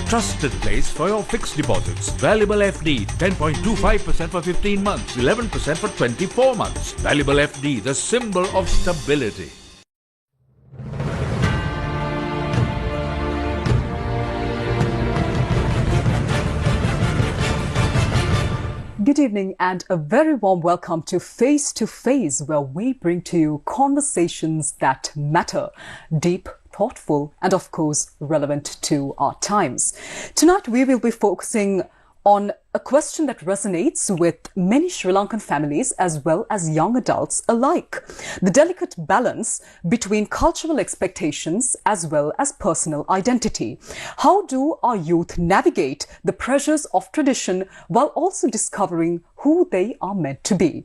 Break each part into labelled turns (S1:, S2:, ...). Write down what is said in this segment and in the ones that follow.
S1: trusted place for your fixed deposits. Valuable FD, 10.25% for 15 months, 11% for 24 months. Valuable FD, the symbol of stability.
S2: Good evening and a very warm welcome to Face to Face, where we bring to you conversations that matter, deep, thoughtful, and of course relevant to our times. Tonight we will be focusing on a question that resonates with many Sri Lankan families as well as young adults alike. The delicate balance between cultural expectations as well as personal identity. How do our youth navigate the pressures of tradition while also discovering who they are meant to be?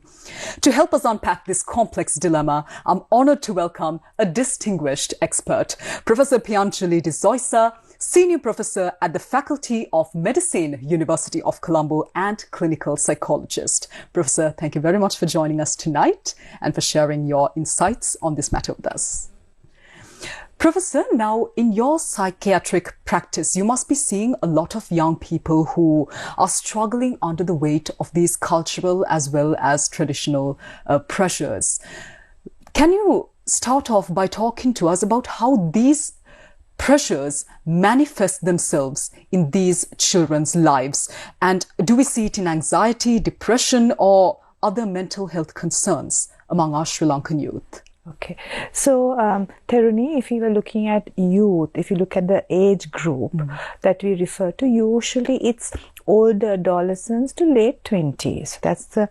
S2: To help us unpack this complex dilemma, I'm honoured to welcome a distinguished expert, Professor Pianchali D'Zoysa, Senior Professor at the Faculty of Medicine, University of Colombo, and Clinical Psychologist. Professor, thank you very much for joining us tonight and for sharing your insights on this matter with us. Professor, now in your psychiatric practice, you must be seeing a lot of young people who are struggling under the weight of these cultural as well as traditional pressures. Can you start off by talking to us about how these pressures manifest themselves in these children's lives? And do we see it in anxiety, depression, or other mental health concerns among our Sri Lankan youth?
S3: Okay, so Theruni, if you were looking at youth, if you look at the age group that we refer to, usually it's older adolescents to late 20s. That's the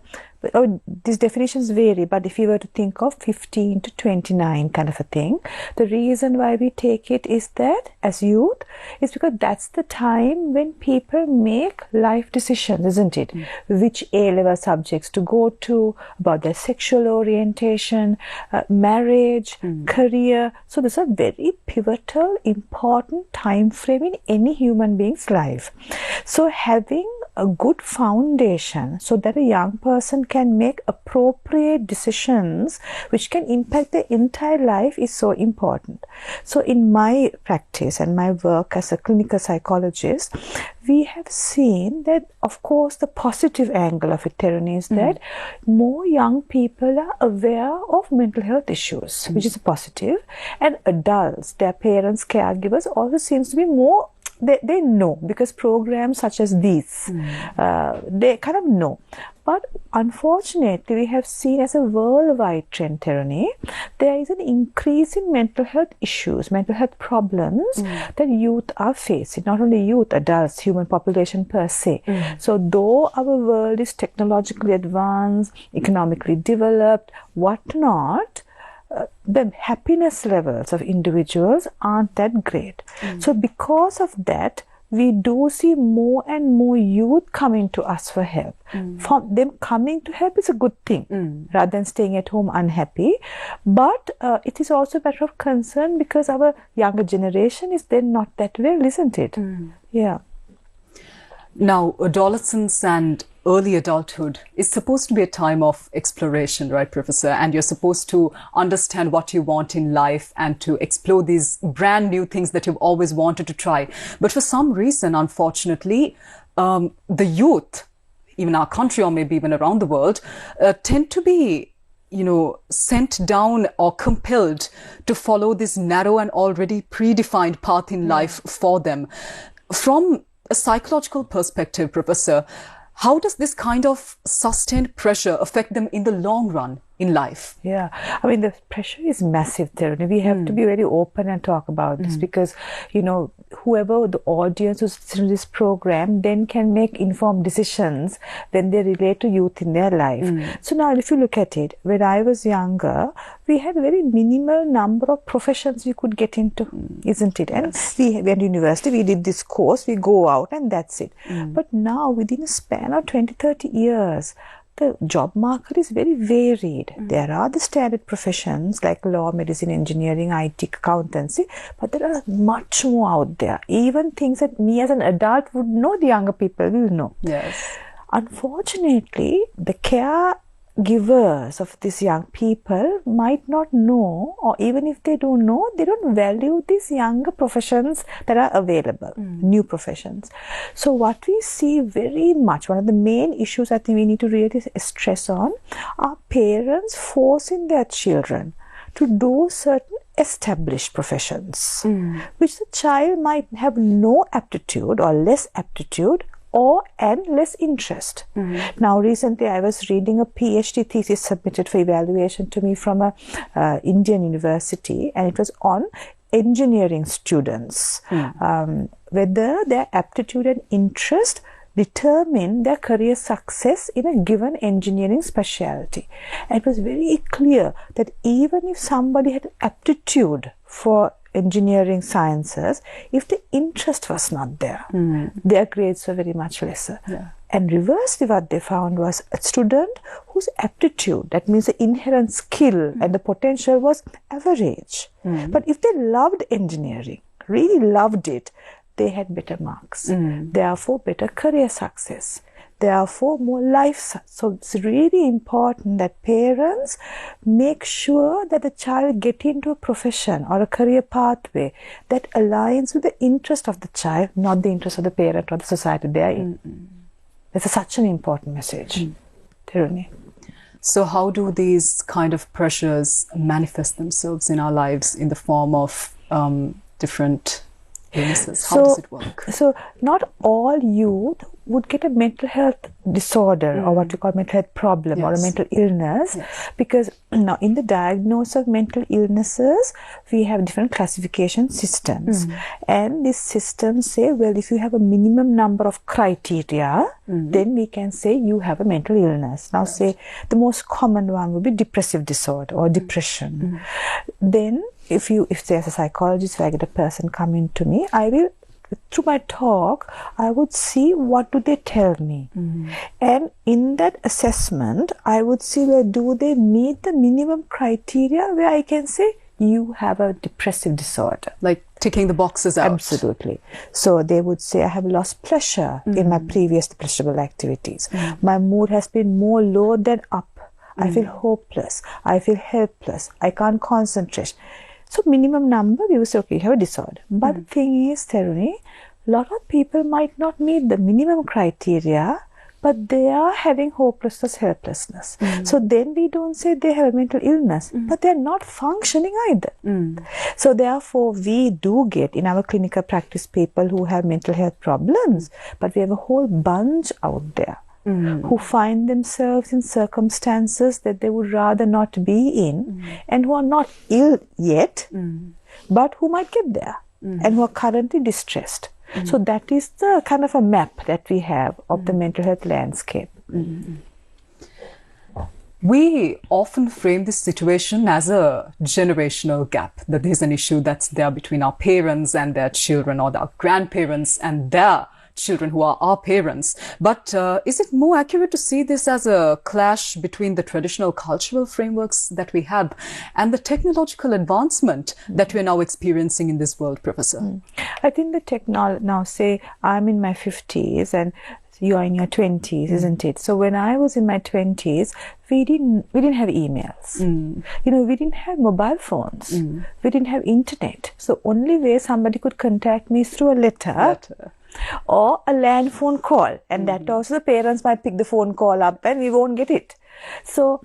S3: these definitions vary, but if you were to think of 15 to 29 kind of a thing, the reason why we take it is that as youth is because that's the time when people make life decisions, isn't it? Which A-level subjects to go to, about their sexual orientation, marriage, career. So this is a very pivotal, important time frame in any human being's life. So having a good foundation so that a young person can make appropriate decisions which can impact their entire life is so important. So in my practice and my work as a clinical psychologist, we have seen that, of course, the positive angle of it, Theruni, is that more young people are aware of mental health issues, which is a positive, and adults, their parents, caregivers, also seems to be more. They know, because programs such as these, they kind of know. But unfortunately, we have seen as a worldwide trend, Theruni, there is an increase in mental health issues, mental health problems that youth are facing. Not only youth, adults, human population per se. So though our world is technologically advanced, economically developed, whatnot, the happiness levels of individuals aren't that great. So because of that, we do see more and more youth coming to us for help. From them coming to help is a good thing, rather than staying at home unhappy. But it is also a matter of concern because our younger generation is then not that well, isn't it? Yeah.
S2: Now, adolescence and early adulthood is supposed to be a time of exploration, right, Professor? And you're supposed to understand what you want in life and to explore these brand new things that you've always wanted to try. But for some reason, unfortunately, the youth, even our country or maybe even around the world, tend to be, sent down or compelled to follow this narrow and already predefined path in life for them. From a psychological perspective, Professor, how does this kind of sustained pressure affect them in the long run in life?
S3: Yeah, I mean, the pressure is massive there. We have to be very open and talk about this because, whoever the audience who's listening to this program then can make informed decisions when they relate to youth in their life. So now if you look at it, when I was younger, we had a very minimal number of professions we could get into, isn't it? And we went to university, we did this course, we go out and that's it. But now within a span of 20, 30 years, the job market is very varied. There are the standard professions like law, medicine, engineering, IT, accountancy, but there are much more out there. Even things that me as an adult would know, the younger people will know.
S2: Yes.
S3: Unfortunately, the care givers of these young people might not know, or even if they do know, they don't value these younger professions that are available, new professions. So what we see very much, one of the main issues I think we need to really stress on, are parents forcing their children to do certain established professions, which the child might have no aptitude or less aptitude and less interest. Now recently I was reading a PhD thesis submitted for evaluation to me from a Indian university, and it was on engineering students, whether their aptitude and interest determine their career success in a given engineering specialty. And it was very clear that even if somebody had aptitude for engineering sciences, if the interest was not there, their grades were very much lesser. And reversely, what they found was a student whose aptitude, that means the inherent skill and the potential, was average. But if they loved engineering, really loved it, they had better marks, therefore better career success, therefore more life. So it's really important that parents make sure that the child get into a profession or a career pathway that aligns with the interest of the child, not the interest of the parent or the society they are in. That's such an important message. Teruni.
S2: So how do these kind of pressures manifest themselves in our lives in the form of different illnesses? How does it work?
S3: So not all youth would get a mental health disorder or what we call mental health problem or a mental illness, because now in the diagnosis of mental illnesses we have different classification systems, and these systems say, well, if you have a minimum number of criteria, then we can say you have a mental illness. Now say the most common one would be depressive disorder or depression. Then if there's a psychologist, if I get a person coming to me, I will, through my talk, I would see what do they tell me. And in that assessment, I would see where do they meet the minimum criteria where I can say you have a depressive disorder.
S2: Like ticking the boxes out.
S3: Absolutely. So they would say, I have lost pleasure in my previous pleasurable activities. My mood has been more low than up. I feel hopeless. I feel helpless. I can't concentrate. So minimum number, we would say, okay, you have a disorder. But the thing is, Teruni, a lot of people might not meet the minimum criteria, but they are having hopelessness, helplessness. So then we don't say they have a mental illness, but they're not functioning either. So therefore, we do get in our clinical practice people who have mental health problems, but we have a whole bunch out there who find themselves in circumstances that they would rather not be in, and who are not ill yet, but who might get there, and who are currently distressed. So that is the kind of a map that we have of the mental health landscape.
S2: We often frame this situation as a generational gap, that there's an issue that's there between our parents and their children, or our grandparents and their children who are our parents. But is it more accurate to see this as a clash between the traditional cultural frameworks that we have and the technological advancement that we're now experiencing in this world, Professor?
S3: I think the technology, now say I'm in my 50s and you are in your 20s, isn't it? So when I was in my 20s, we didn't have emails. You know, we didn't have mobile phones. We didn't have internet. So only way somebody could contact me is through a letter. Or a land phone call, and that also the parents might pick the phone call up and we won't get it. So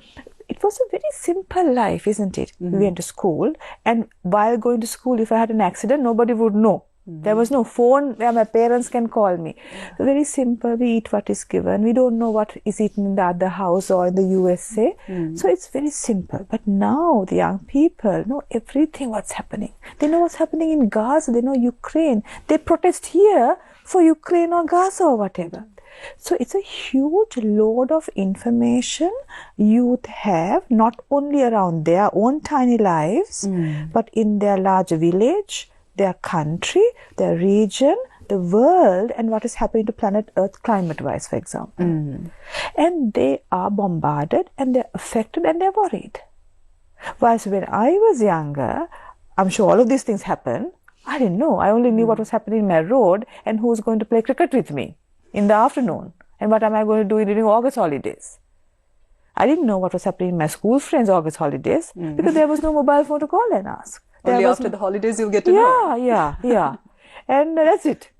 S3: it was a very simple life, isn't it? We went to school, and while going to school, if I had an accident, nobody would know. There was no phone where my parents can call me. Very simple. We eat what is given. We don't know what is eaten in the other house or in the USA. So it's very simple. But now the young people know everything what's happening. They know what's happening in Gaza. They know Ukraine. They protest here for Ukraine or Gaza or whatever. So it's a huge load of information youth have, not only around their own tiny lives, but in their larger village, their country, their region, the world, and what is happening to planet Earth climate-wise, for example. And they are bombarded, and they're affected, and they're worried. Whilst when I was younger, I'm sure all of these things happen. I didn't know. I only knew what was happening in my road and who was going to play cricket with me in the afternoon, and what am I going to do during August holidays. I didn't know what was happening in my school friends' August holidays because there was no mobile phone to call and ask.
S2: Only after the holidays you'll get to know.
S3: Yeah. And that's it.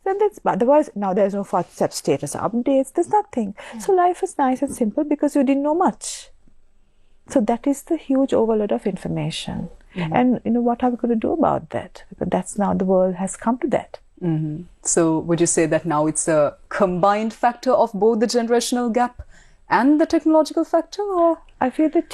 S3: Then but otherwise, now there's no WhatsApp status updates. There's nothing. So life is nice and simple because you didn't know much. So that is the huge overload of information. And what are we going to do about that? Because that's now the world has come to that.
S2: So would you say that now it's a combined factor of both the generational gap and the technological factor? Or
S3: I feel that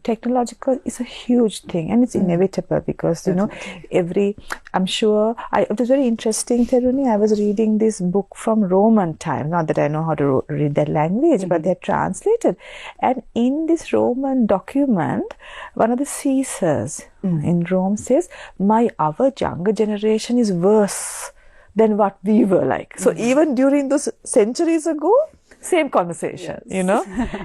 S3: technological is a huge thing, and it's inevitable because, I'm sure, it was very interesting, Theruni, I was reading this book from Roman times, not that I know how to read that language, but they're translated. And in this Roman document, one of the Caesars in Rome says, our younger generation is worse than what we were like. So even during those centuries ago, same conversation,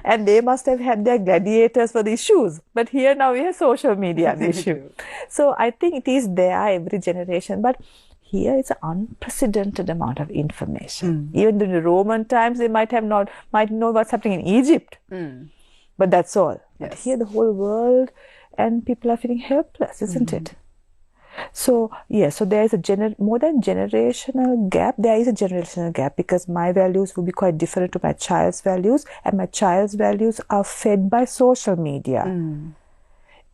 S3: and they must have had their gladiators for the issues. But here now we have social media the issue. So I think it is there every generation, but here it's an unprecedented amount of information. Even in the Roman times, they might know what's happening in Egypt, but that's all. But here the whole world and people are feeling helpless, isn't it? So, so there is a more than generational gap. There is a generational gap because my values will be quite different to my child's values, and my child's values are fed by social media.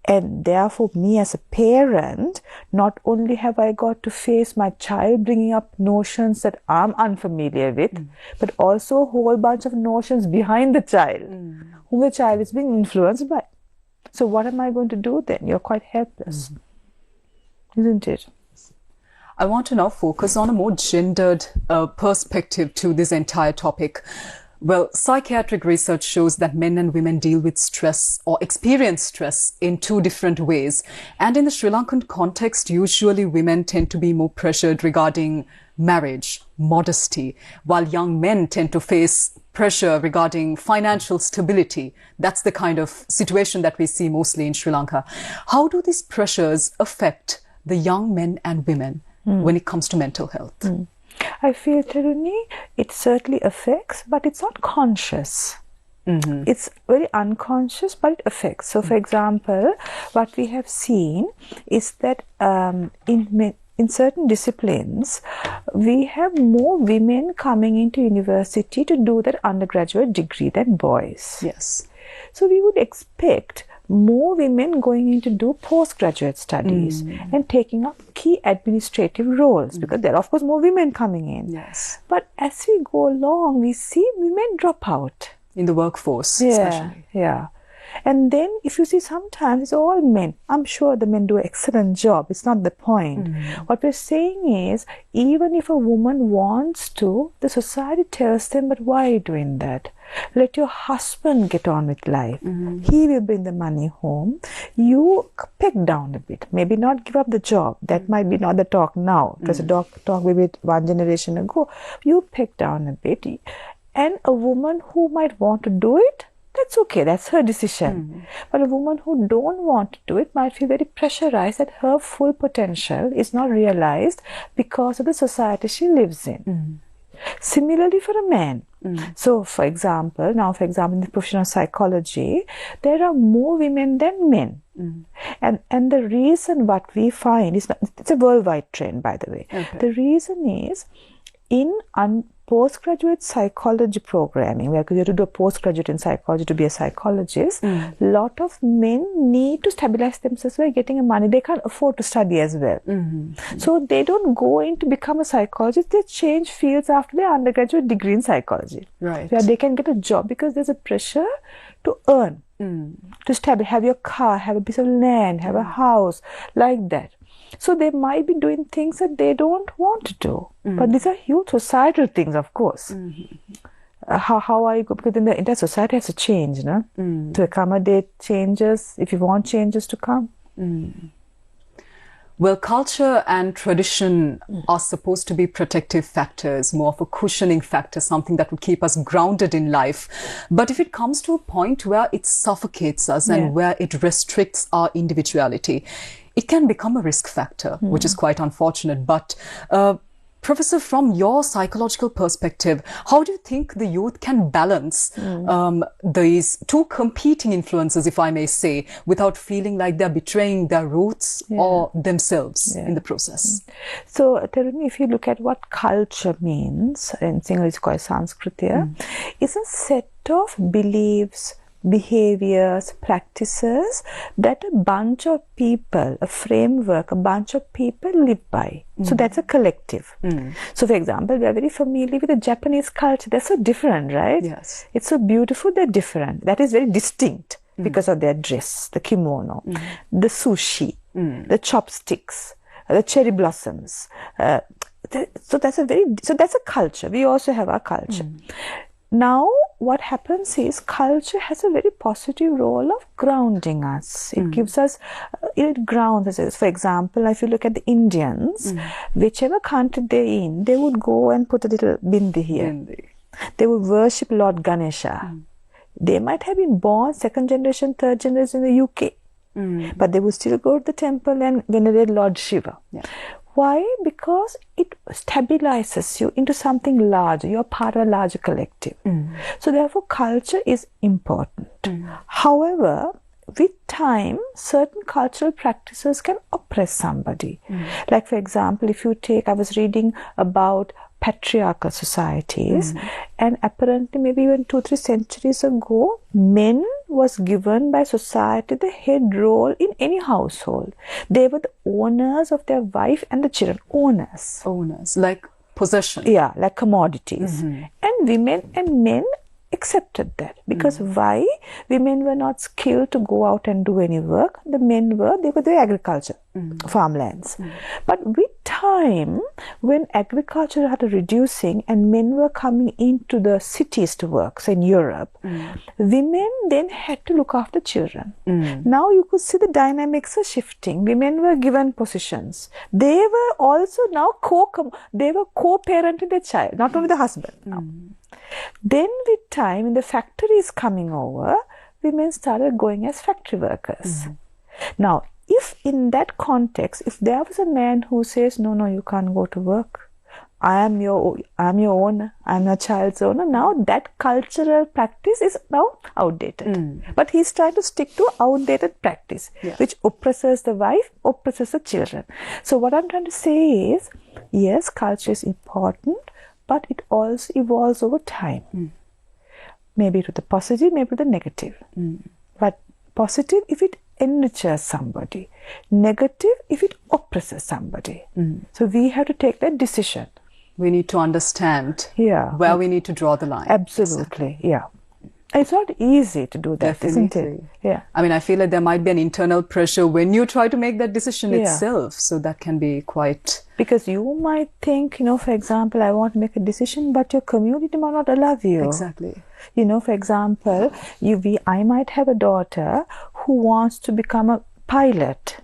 S3: And therefore, me as a parent, not only have I got to face my child bringing up notions that I'm unfamiliar with, but also a whole bunch of notions behind the child, whom the child is being influenced by. So what am I going to do then? You're quite helpless. Isn't it?
S2: I want to now focus on a more gendered perspective to this entire topic. Well, psychiatric research shows that men and women deal with stress or experience stress in two different ways. And in the Sri Lankan context, usually women tend to be more pressured regarding marriage, modesty, while young men tend to face pressure regarding financial stability. That's the kind of situation that we see mostly in Sri Lanka. How do these pressures affect the young men and women when it comes to mental health?
S3: I feel, Theruni, it certainly affects, but it's not conscious. It's very unconscious, but it affects. So, for example, what we have seen is that in certain disciplines, we have more women coming into university to do their undergraduate degree than boys.
S2: Yes.
S3: So we would expect more women going in to do postgraduate studies and taking up key administrative roles because there are, of course, more women coming in.
S2: Yes.
S3: But as we go along, we see women drop out.
S2: In the workforce, especially.
S3: Yeah. And then if you see sometimes it's all men. I'm sure the men do an excellent job. It's not the point. What we're saying is even if a woman wants to, the society tells them, but why are you doing that? Let your husband get on with life. He will bring the money home. You peg down a bit. Maybe not give up the job. That might be not the talk now. It was a talk maybe one generation ago. You peg down a bit. And a woman who might want to do it, that's okay, that's her decision. But a woman who don't want to do it might feel very pressurized that her full potential is not realized because of the society she lives in. Similarly for a man. So, for example, in the profession of psychology, there are more women than men. And the reason what we find is, it's a worldwide trend, by the way.
S2: Okay.
S3: The reason is in postgraduate psychology programming, where you have to do a postgraduate in psychology to be a psychologist, lot of men need to stabilize themselves by getting money. They can't afford to study as well. So they don't go in to become a psychologist. They change fields after their undergraduate degree in psychology.
S2: Right.
S3: Where they can get a job because there's a pressure to earn, to have your car, have a piece of land, have a house, like that. So they might be doing things that they don't want to do. But these are huge societal things, of course. How are you going? Because then the entire society has to change, to accommodate changes, if you want changes to come.
S2: Well, culture and tradition are supposed to be protective factors, more of a cushioning factor, something that would keep us grounded in life. But if it comes to a point where it suffocates us and where it restricts our individuality, it can become a risk factor, which is quite unfortunate. But Professor, from your psychological perspective, how do you think the youth can balance these two competing influences, if I may say, without feeling like they're betraying their roots or themselves in the process?
S3: So, Taruni, if you look at what culture means, in Sinhala it's called Sanskritya, it's a set of beliefs, behaviors, practices that a bunch of people, a framework, a bunch of people live by. So that's a collective. So for example, we are very familiar with the Japanese culture. They're so different, right?
S2: Yes.
S3: It's so beautiful, they're different. That is very distinct because of their dress, the kimono, the sushi, the chopsticks, the cherry blossoms. So that's a culture. We also have our culture. Now, what happens is culture has a very positive role of grounding us. It gives us, it grounds us. For example, if you look at the Indians, whichever country they're in, they would go and put a little bindi here. They would worship Lord Ganesha. They might have been born second generation, third generation in the UK, but they would still go to the temple and venerate Lord Shiva. Why? Because it stabilizes you into something larger. You're part of a larger collective. So therefore, culture is important. However, with time, certain cultural practices can oppress somebody. Like, for example, if you take, I was reading about patriarchal societies, and apparently maybe even 2-3 centuries ago, men was given by society the head role in any household. They were the owners of their wife and the children. Owners,
S2: like possession.
S3: Yeah, like commodities. And women and men accepted that, because why? Women were not skilled to go out and do any work. The men were, they were the agriculture, farmlands. But with time, when agriculture started reducing and men were coming into the cities to work, so in Europe, women then had to look after children. Now you could see the dynamics are shifting. Women were given positions. They were also now co-parenting the child, not only the husband now. Then with time, when the factories coming over, women started going as factory workers. Now, if in that context, if there was a man who says, no, you can't go to work, I am your owner, I am your child's owner, now that cultural practice is now outdated. But he's trying to stick to outdated practice, which oppresses the wife, oppresses the children. So what I'm trying to say is, yes, culture is important, but it also evolves over time. Maybe to the positive, maybe to the negative. But positive if it enriches somebody. Negative if it oppresses somebody. So we have to take that decision.
S2: We need to understand where we need to draw the line.
S3: Absolutely, It's not easy to do that, isn't it?
S2: I mean, I feel like there might be an internal pressure when you try to make that decision itself. So that can be quite...
S3: Because you might think, for example, I want to make a decision, but your community might not allow you.
S2: Exactly.
S3: For example, I might have a daughter who wants to become a pilot.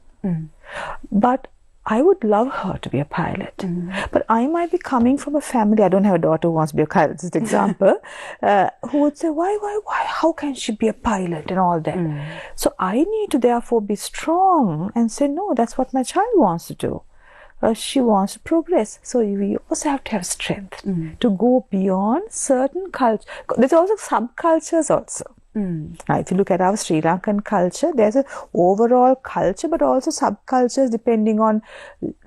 S3: But I would love her to be a pilot. But I might be coming from a family, I don't have a daughter who wants to be a pilot, this is an example, who would say, why, how can she be a pilot and all that? So I need to therefore be strong and say, no, that's what my child wants to do. She wants to progress. So we also have to have strength to go beyond certain culture. There's also subcultures also. Now, if you look at our Sri Lankan culture, there's an overall culture, but also subcultures depending on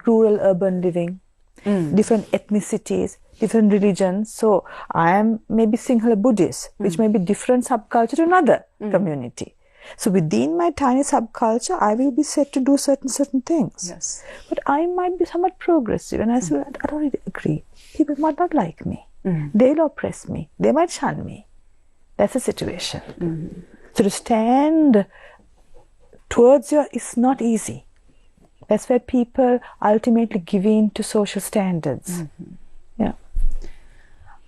S3: rural, urban living, different ethnicities, different religions. So I am maybe Sinhala Buddhist, which may be different subculture to another community. So within my tiny subculture, I will be said to do certain things.
S2: Yes.
S3: But I might be somewhat progressive, and I say, I don't really agree. People might not like me. They'll oppress me. They might shun me. That's the situation. So to stand towards you is not easy. That's where people ultimately give in to social standards.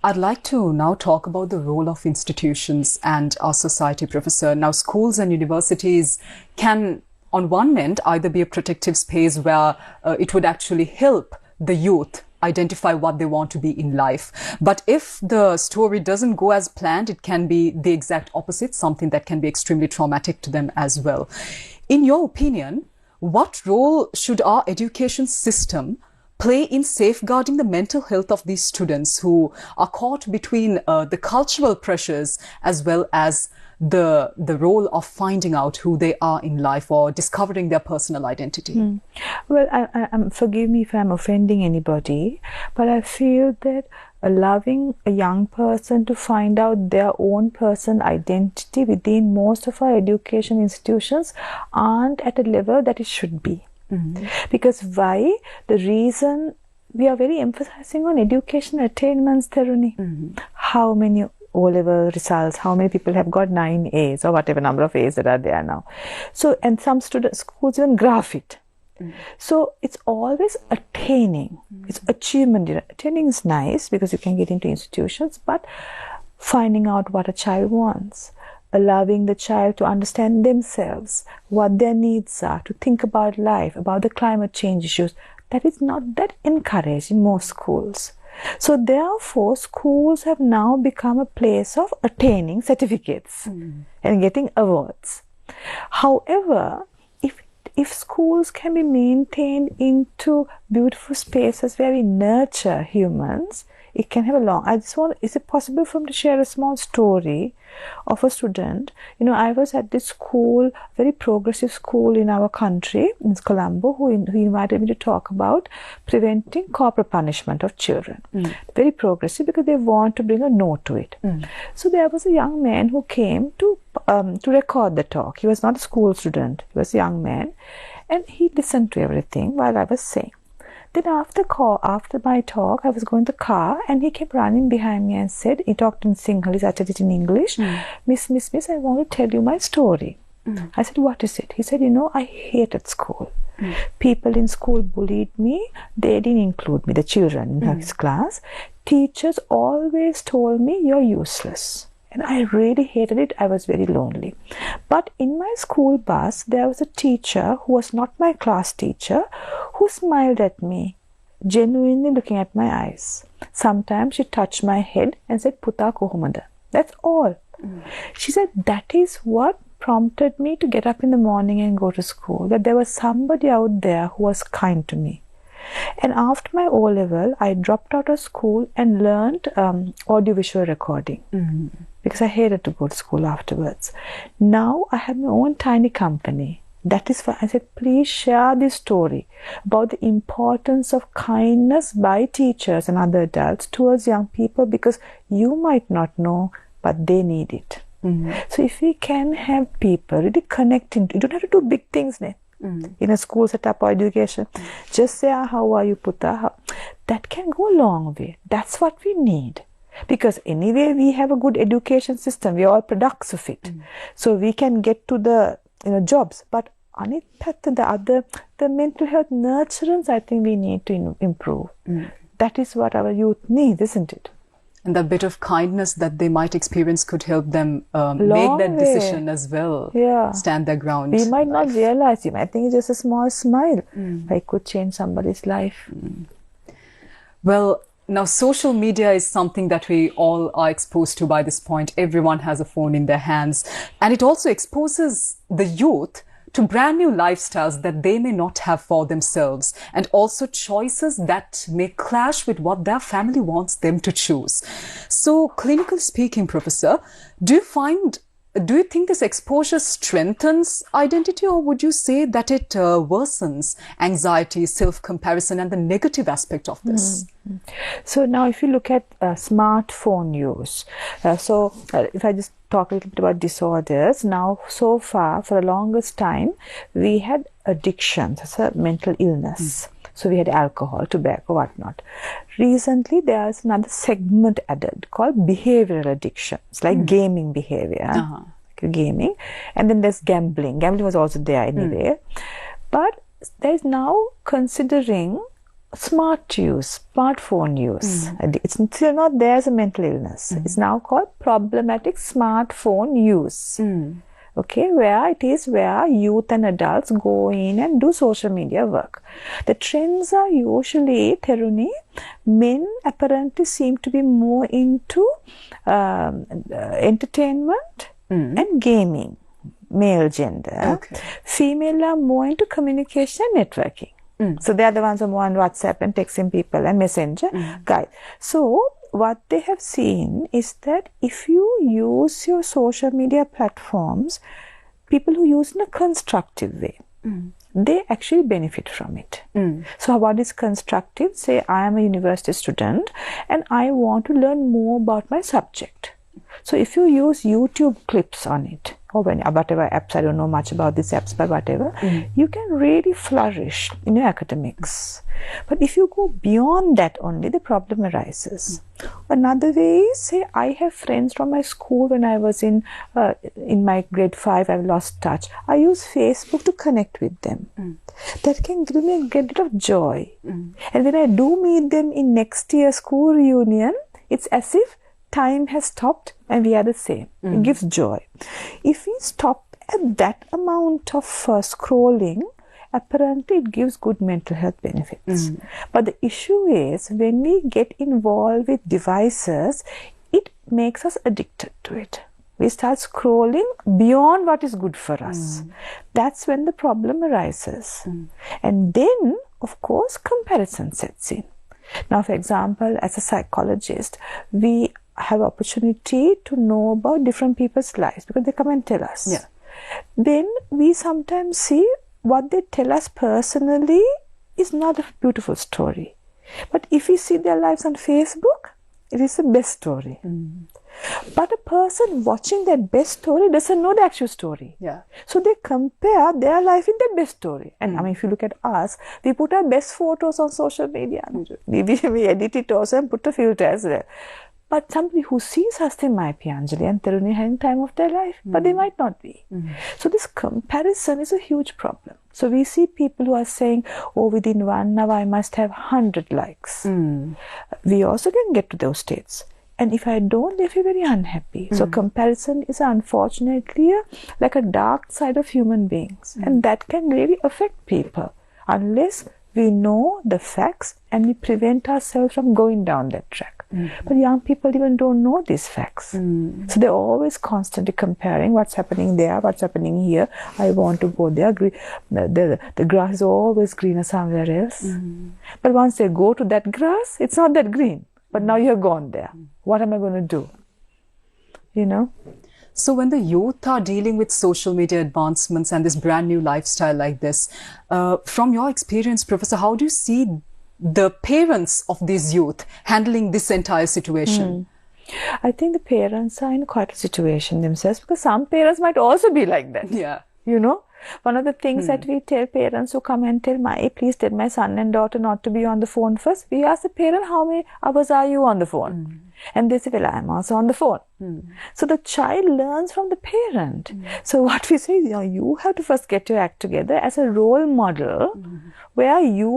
S2: I'd like to now talk about the role of institutions and our society, Professor. Now, schools and universities can, on one end, either be a protective space where it would actually help the youth identify what they want to be in life. But if the story doesn't go as planned, it can be the exact opposite, something that can be extremely traumatic to them as well. In your opinion, what role should our education system play in safeguarding the mental health of these students who are caught between the cultural pressures as well as the role of finding out who they are in life or discovering their personal identity?
S3: Well, forgive me if I'm offending anybody, but I feel that allowing a young person to find out their own personal identity within most of our education institutions aren't at a level that it should be. Because why? The reason we are very emphasizing on education attainments, Tharuni. How many O-level results, how many people have got 9 A's or whatever number of A's that are there now. So, and some schools even graph it. So it's always attaining, it's achievement. Attaining is nice because you can get into institutions, but finding out what a child wants, allowing the child to understand themselves, what their needs are, to think about life, about the climate change issues, that is not that encouraged in most schools. So therefore, schools have now become a place of attaining certificates and getting awards. However, if schools can be maintained into beautiful spaces where we nurture humans, it can have a long... is it possible for me to share a small story of a student? You know, I was at this school, very progressive school in our country, in Colombo, who invited me to talk about preventing corporal punishment of children. Very progressive because they want to bring a no to it. So there was a young man who came to record the talk. He was not a school student, he was a young man, and he listened to everything while I was saying. Then after my talk, I was going to the car and he kept running behind me and said, he talked in Sinhala, he started it in English, Miss, I want to tell you my story. I said, what is it? He said, you know, I hated school. People in school bullied me. They didn't include me, the children in his class. Teachers always told me, you're useless. And I really hated it. I was very lonely. But in my school bus, there was a teacher who was not my class teacher, who smiled at me, genuinely looking at my eyes. Sometimes she touched my head and said, Puta kohomada. That's all. She said, that is what prompted me to get up in the morning and go to school, that there was somebody out there who was kind to me. And after my O-level, I dropped out of school and learned audiovisual recording because I hated to go to school afterwards. Now I have my own tiny company. That is why I said, please share this story about the importance of kindness by teachers and other adults towards young people, because you might not know, but they need it. So if we can have people really connecting, you don't have to do big things now. In a school setup or education, just say, how are you, Puta? That can go a long way. That's what we need. Because anyway, we have a good education system. We are all products of it. So we can get to the jobs. But the mental health nurturance, I think we need to improve. That is what our youth needs, isn't it?
S2: And that bit of kindness that they might experience could help them make that decision as well. Stand their ground.
S3: We might not realize, you might think it's just a small smile. But it could change somebody's life.
S2: Well, now social media is something that we all are exposed to by this point. Everyone has a phone in their hands. And it also exposes the youth to brand new lifestyles that they may not have for themselves, and also choices that may clash with what their family wants them to choose. So, clinically speaking, Professor, do you think this exposure strengthens identity, or would you say that it worsens anxiety, self-comparison, and the negative aspect of this?
S3: So now if you look at smartphone use, if I just talk a little bit about disorders, now so far for the longest time we had addictions as a mental illness. So we had alcohol, tobacco, whatnot. Recently there's another segment added called behavioral addictions, like gaming behavior, gaming, and then there's gambling. Gambling was also there anyway, but there's now considering smartphone use. It's still not there as a mental illness. It's now called problematic smartphone use. Okay, where youth and adults go in and do social media work. The trends are usually, Theruni, men apparently seem to be more into entertainment and gaming, male gender. Female are more into communication and networking. So they are the ones who are on WhatsApp and texting people and Messenger. Guys. So what they have seen is that if you use your social media platforms, people who use in a constructive way, they actually benefit from it. So what is constructive? Say I am a university student and I want to learn more about my subject. So if you use YouTube clips on it, or whatever apps, I don't know much about these apps, but whatever, you can really flourish in your academics. But if you go beyond that only, the problem arises. Another way is, say I have friends from my school when I was in my grade 5, I've lost touch. I use Facebook to connect with them. That can give me a great deal of joy. And when I do meet them in next year's school reunion, it's as if time has stopped and we are the same. It gives joy. If we stop at that amount of scrolling, apparently it gives good mental health benefits. But the issue is when we get involved with devices, it makes us addicted to it. We start scrolling beyond what is good for us. That's when the problem arises. And then, of course, comparison sets in. Now, for example, as a psychologist, we have opportunity to know about different people's lives because they come and tell us. Then we sometimes see what they tell us personally is not a beautiful story. But if we see their lives on Facebook, it is the best story. But a person watching that best story doesn't know the actual story. So they compare their life with their best story. And I mean, if you look at us, we put our best photos on social media. We edit it also and put a filter as well. But somebody who sees us, they might be Anjali and Taruni having time of their life, but they might not be. So this comparison is a huge problem. So we see people who are saying, oh, within 1 hour I must have 100 likes. We also can get to those states. And if I don't, they feel very unhappy. So comparison is unfortunately like a dark side of human beings. And that can really affect people unless we know the facts and we prevent ourselves from going down that track. But young people even don't know these facts. So they're always constantly comparing what's happening there, what's happening here. I want to go there. The grass is always greener somewhere else. But once they go to that grass, it's not that green. But now you have gone there. What am I going to do? You know?
S2: So when the youth are dealing with social media advancements and this brand new lifestyle like this, from your experience, Professor, how do you see the parents of these youth handling this entire situation?
S3: I think the parents are in quite a situation themselves because some parents might also be like that. You know, one of the things that we tell parents who come and tell please tell my son and daughter not to be on the phone first. We ask the parent, how many hours are you on the phone? And they say, well, I'm also on the phone. So the child learns from the parent. So what we say is, you have to first get your act together as a role model where you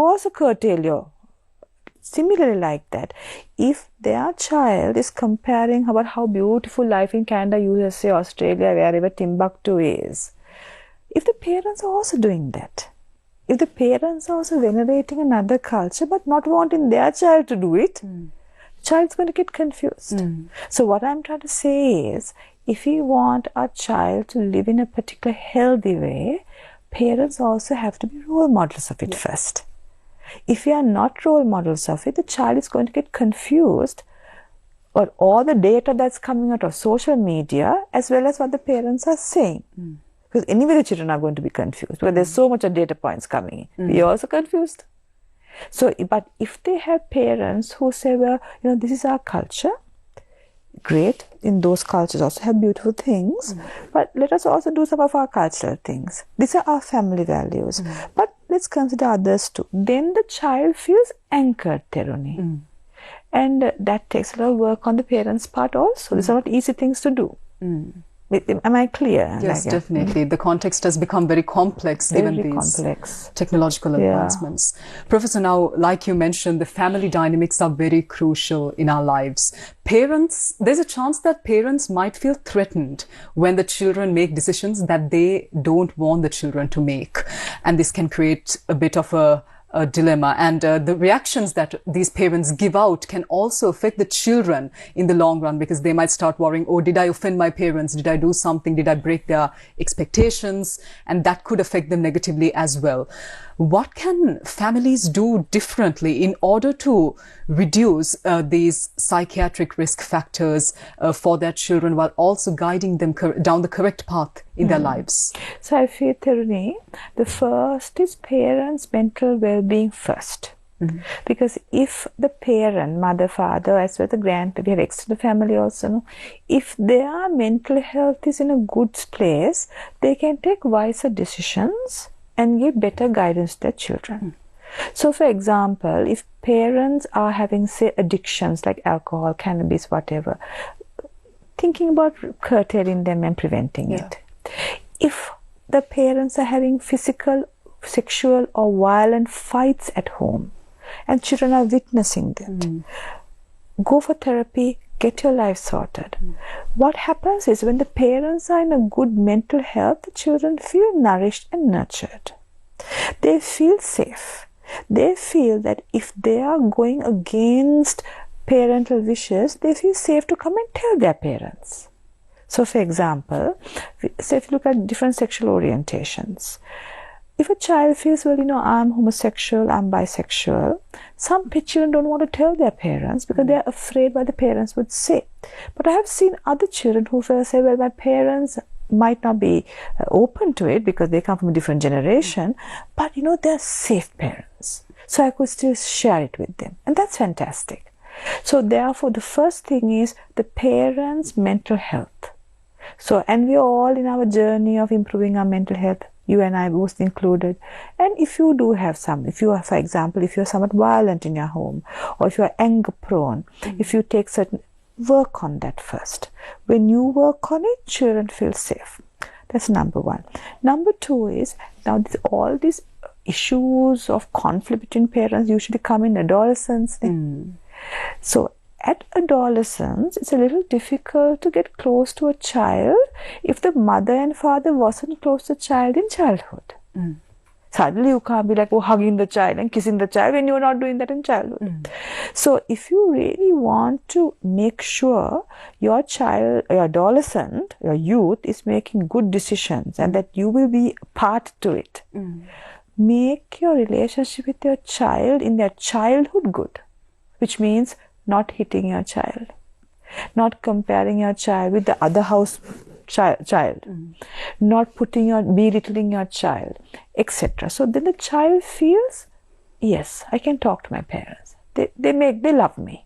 S3: also curtail your. Similarly like that, if their child is comparing about how beautiful life in Canada, USA, Australia, wherever Timbuktu is, if the parents are also doing that, if the parents are also venerating another culture but not wanting their child to do it, child's going to get confused. So what I'm trying to say is, if we want our child to live in a particular healthy way, parents also have to be role models of it first. If we are not role models of it, the child is going to get confused or all the data that's coming out of social media as well as what the parents are saying. Because anyway the children are going to be confused because there's so much of data points coming in. We are also confused. So, but if they have parents who say, well, this is our culture, great, in those cultures also have beautiful things, but let us also do some of our cultural things. These are our family values, but let's consider others too. Then the child feels anchored, Teruni. And that takes a lot of work on the parents' part also. These are not easy things to do. Am I clear?
S2: Yes, definitely. The context has become very complex given these technological advancements. Professor, now, like you mentioned, the family dynamics are very crucial in our lives. Parents, there's a chance that parents might feel threatened when the children make decisions that they don't want the children to make. And this can create a bit of a dilemma, and the reactions that these parents give out can also affect the children in the long run, because they might start worrying, oh, did I offend my parents? Did I do something? Did I break their expectations? And that could affect them negatively as well. What can families do differently in order to reduce these psychiatric risk factors for their children while also guiding them down the correct path in their lives?
S3: So I feel, Tharuni, the first is parents' mental well-being first. Because if the parent, mother, father, as well as the grandparent, we have extended family also, no? If their mental health is in a good place, they can take wiser decisions and give better guidance to their children. So, for example, if parents are having, say, addictions like alcohol, cannabis, whatever, thinking about curtailing them and preventing it. If the parents are having physical, sexual or violent fights at home, and children are witnessing that, go for therapy, get your life sorted. What happens is when the parents are in a good mental health, the children feel nourished and nurtured. They feel safe. They feel that if they are going against parental wishes, they feel safe to come and tell their parents. So, for example, say if you look at different sexual orientations, if a child feels, well, I'm homosexual, I'm bisexual, some children don't want to tell their parents because they're afraid what the parents would say. But I have seen other children who say, well, my parents might not be open to it because they come from a different generation, but they're safe parents. So I could still share it with them. And that's fantastic. So therefore, the first thing is the parents' mental health. So, and we are all in our journey of improving our mental health. You and I both included. And if you do have some, if you are, for example, if you're somewhat violent in your home, or if you're anger prone, if you take certain, work on that first. When you work on it, children feel safe. That's number one. Number two is, now all these issues of conflict between parents usually come in adolescence. So at adolescence, it's a little difficult to get close to a child if the mother and father wasn't close to the child in childhood. Suddenly you can't be like, hugging the child and kissing the child when you're not doing that in childhood. So if you really want to make sure your child, your adolescent, your youth is making good decisions and that you will be part to it, make your relationship with your child in their childhood good, which means not hitting your child, not comparing your child with the other house child, not belittling your child, etc. So then the child feels, yes, I can talk to my parents. They love me.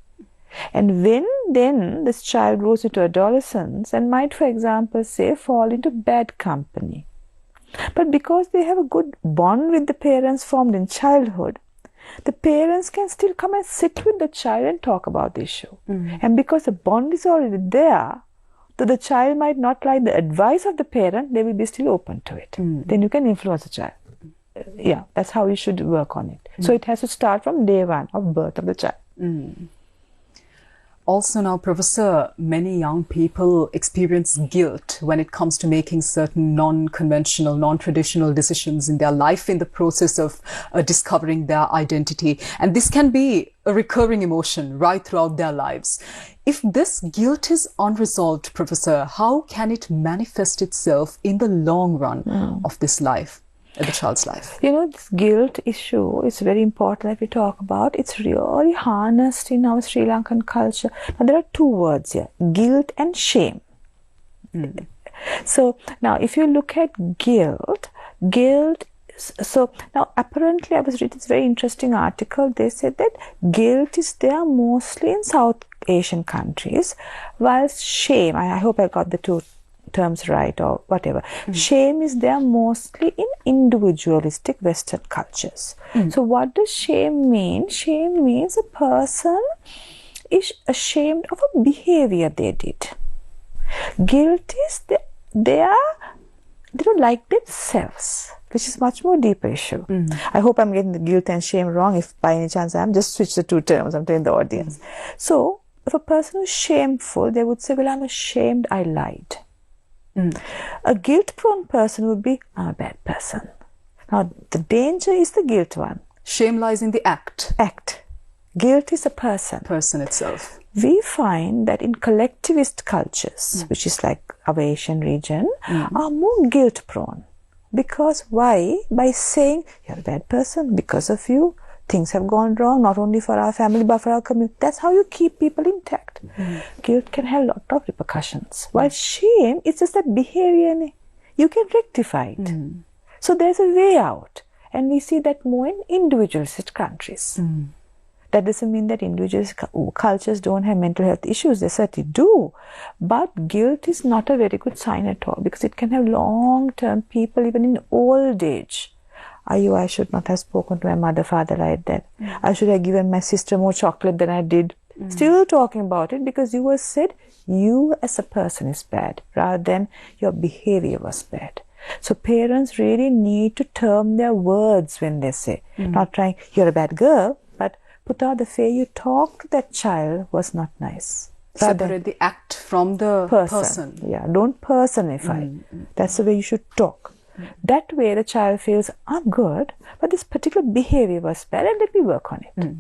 S3: And when then this child grows into adolescence and might, for example, say, fall into bad company. But because they have a good bond with the parents formed in childhood, the parents can still come and sit with the child and talk about the issue. And because the bond is already there, though the child might not like the advice of the parent, they will be still open to it. Then you can influence the child. Yeah, that's how you should work on it. So it has to start from day one of birth of the child.
S2: Also now, Professor, many young people experience guilt when it comes to making certain non-conventional, non-traditional decisions in their life in the process of discovering their identity. And this can be a recurring emotion right throughout their lives. If this guilt is unresolved, Professor, how can it manifest itself in the long run of this life? The child's life.
S3: This guilt issue is very important that we talk about. It's really harnessed in our Sri Lankan culture. Now, there are two words here, guilt and shame. So, now if you look at guilt, so now apparently I was reading this very interesting article. They said that guilt is there mostly in South Asian countries, whilst shame, I hope I got the two terms right or whatever. Shame is there mostly in individualistic Western cultures. So what does shame mean? Shame means a person is ashamed of a behavior they did. Guilt is they don't like themselves, which is much more deeper issue. I hope I'm getting the guilt and shame wrong. If by any chance I'm just switch the two terms, I'm telling the audience. So if a person is shameful, they would say, well, I'm ashamed I lied. A guilt-prone person would be, I'm a bad person. Now, the danger is the guilt one.
S2: Shame lies in the act.
S3: Guilt is a person.
S2: Person itself.
S3: We find that in collectivist cultures, which is like our Asian region, are more guilt-prone. Because why? By saying, you're a bad person, because of you, things have gone wrong, not only for our family, but for our community. That's how you keep people intact. Guilt can have a lot of repercussions. While shame, it's just that behavior, you can rectify it. So there's a way out. And we see that more in individualistic countries. That doesn't mean that individual cultures don't have mental health issues. They certainly do. But guilt is not a very good sign at all, because it can have long-term people, even in old age. I should not have spoken to my mother, father like that. I should have given my sister more chocolate than I did. Still talking about it because you were said you as a person is bad, rather than your behavior was bad. So parents really need to term their words when they say, not trying, you're a bad girl, but put out the way you talk to that child was not nice.
S2: Separate the act from the person.
S3: Yeah, don't personify. That's the way you should talk. That way the child feels, I'm good, but this particular behavior was bad and let me work on it.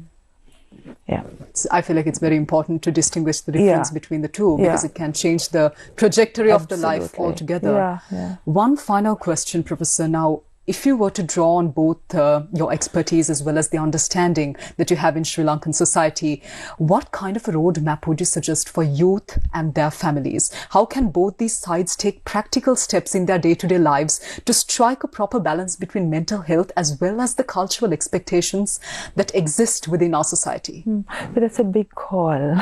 S3: Yeah.
S2: I feel like it's very important to distinguish the difference between the two, because it can change the trajectory of the life altogether. One final question, Professor. Now, if you were to draw on both your expertise as well as the understanding that you have in Sri Lankan society, what kind of a roadmap would you suggest for youth and their families? How can both these sides take practical steps in their day-to-day lives to strike a proper balance between mental health as well as the cultural expectations that exist within our society?
S3: But that's a big call.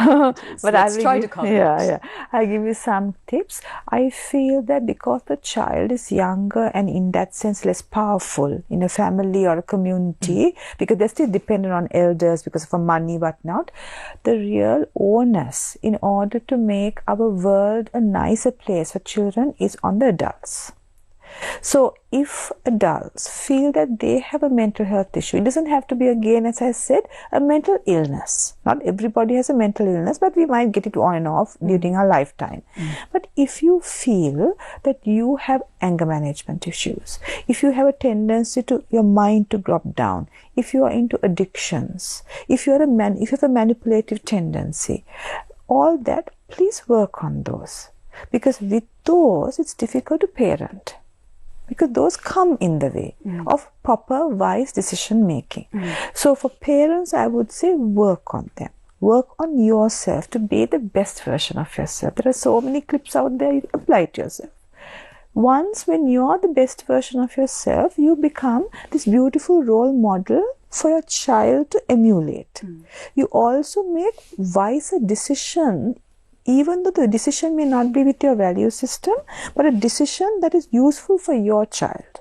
S3: But
S2: let's try to cover it.
S3: I'll give you some tips. I feel that because the child is younger and in that sense less powerful in a family or a community, because they're still dependent on elders because of money, whatnot, the real onus in order to make our world a nicer place for children is on the adults. So if adults feel that they have a mental health issue, it doesn't have to be, again, as I said, a mental illness. Not everybody has a mental illness, but we might get it on and off during our lifetime. But if you feel that you have anger management issues, if you have a tendency to your mind to drop down, if you are into addictions, if you have a manipulative tendency, all that, please work on those. Because with those, it's difficult to parent. Because those come in the way of proper, wise decision making. So for parents, I would say work on them. Work on yourself to be the best version of yourself. There are so many clips out there, you apply it to yourself. Once when you're the best version of yourself, you become this beautiful role model for your child to emulate. You also make wiser decisions, even though the decision may not be with your value system, but a decision that is useful for your child,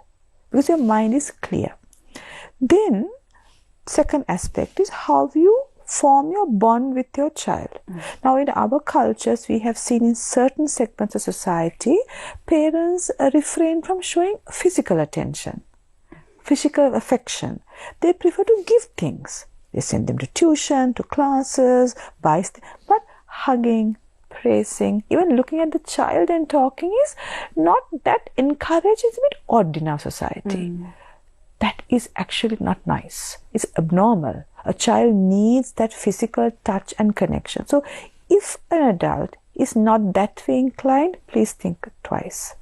S3: because your mind is clear. Then, second aspect is how you form your bond with your child. Now, in our cultures, we have seen in certain segments of society, parents refrain from showing physical attention, physical affection. They prefer to give things. They send them to tuition, to classes, but hugging, praising, even looking at the child and talking is not that encouraged. It's a bit odd in our society. That is actually not nice. It's abnormal. A child needs that physical touch and connection. So if an adult is not that way inclined, please think twice.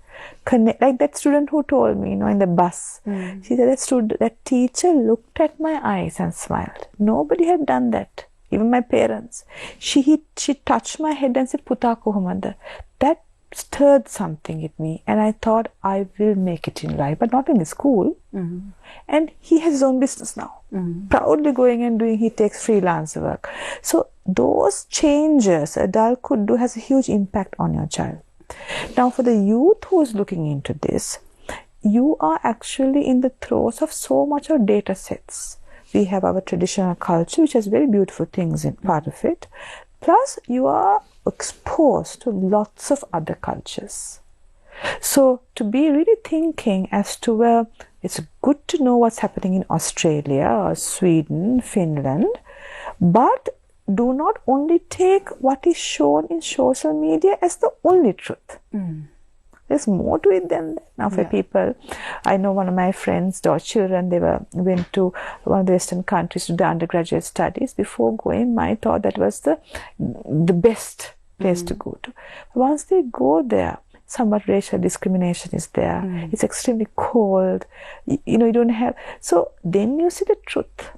S3: Connect, like that student who told me, in the bus. She said that teacher looked at my eyes and smiled. Nobody had done that. Even my parents. She touched my head and said, "Puta kohomada." That stirred something in me, and I thought I will make it in life, but not in the school. And he has his own business now, proudly going and doing. He takes freelance work. So those changes adult could do has a huge impact on your child. Now, for the youth who is looking into this, you are actually in the throes of so much of data sets. We have our traditional culture, which has very beautiful things in part of it. Plus, you are exposed to lots of other cultures. So, to be really thinking as to, well, it's good to know what's happening in Australia or Sweden, Finland, but do not only take what is shown in social media as the only truth. There's more to it than that. Now, for people, I know one of my friends' children, they went to one of the Western countries to do undergraduate studies. Before going, I thought that was the best place to go to. Once they go there, somewhat racial discrimination is there. It's extremely cold. You don't have. So then you see the truth.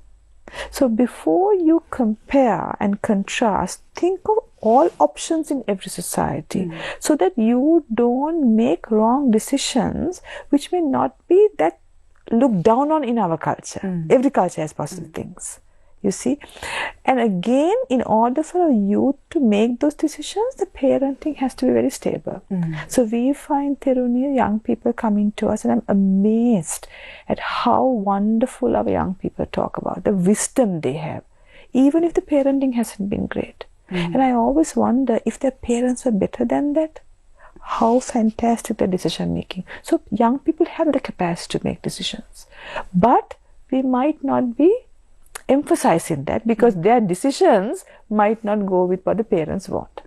S3: So before you compare and contrast, think of all options in every society so that you don't make wrong decisions which may not be that looked down on in our culture. Every culture has positive things, you see. And again, in order for a youth to make those decisions, the parenting has to be very stable. So we find, Theruni, young people coming to us, and I'm amazed at how wonderful our young people talk about the wisdom they have, even if the parenting hasn't been great. And I always wonder, if their parents were better than that, how fantastic their decision making. So young people have the capacity to make decisions, but we might not be emphasizing that because their decisions might not go with what the parents want.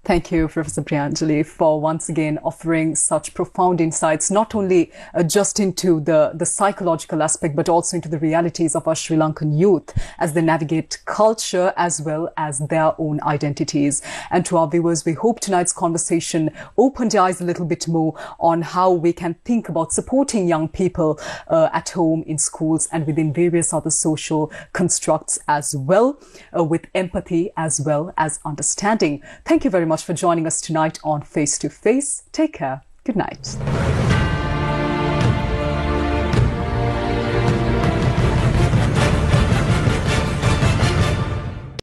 S2: Thank you, Professor Priyanjali, for once again offering such profound insights, not only just into the psychological aspect, but also into the realities of our Sri Lankan youth as they navigate culture as well as their own identities. And to our viewers, we hope tonight's conversation opened your eyes a little bit more on how we can think about supporting young people at home, in schools, and within various other social constructs as well, with empathy as well as understanding. Thank you very much for joining us tonight on Face to Face. Take care. Good night.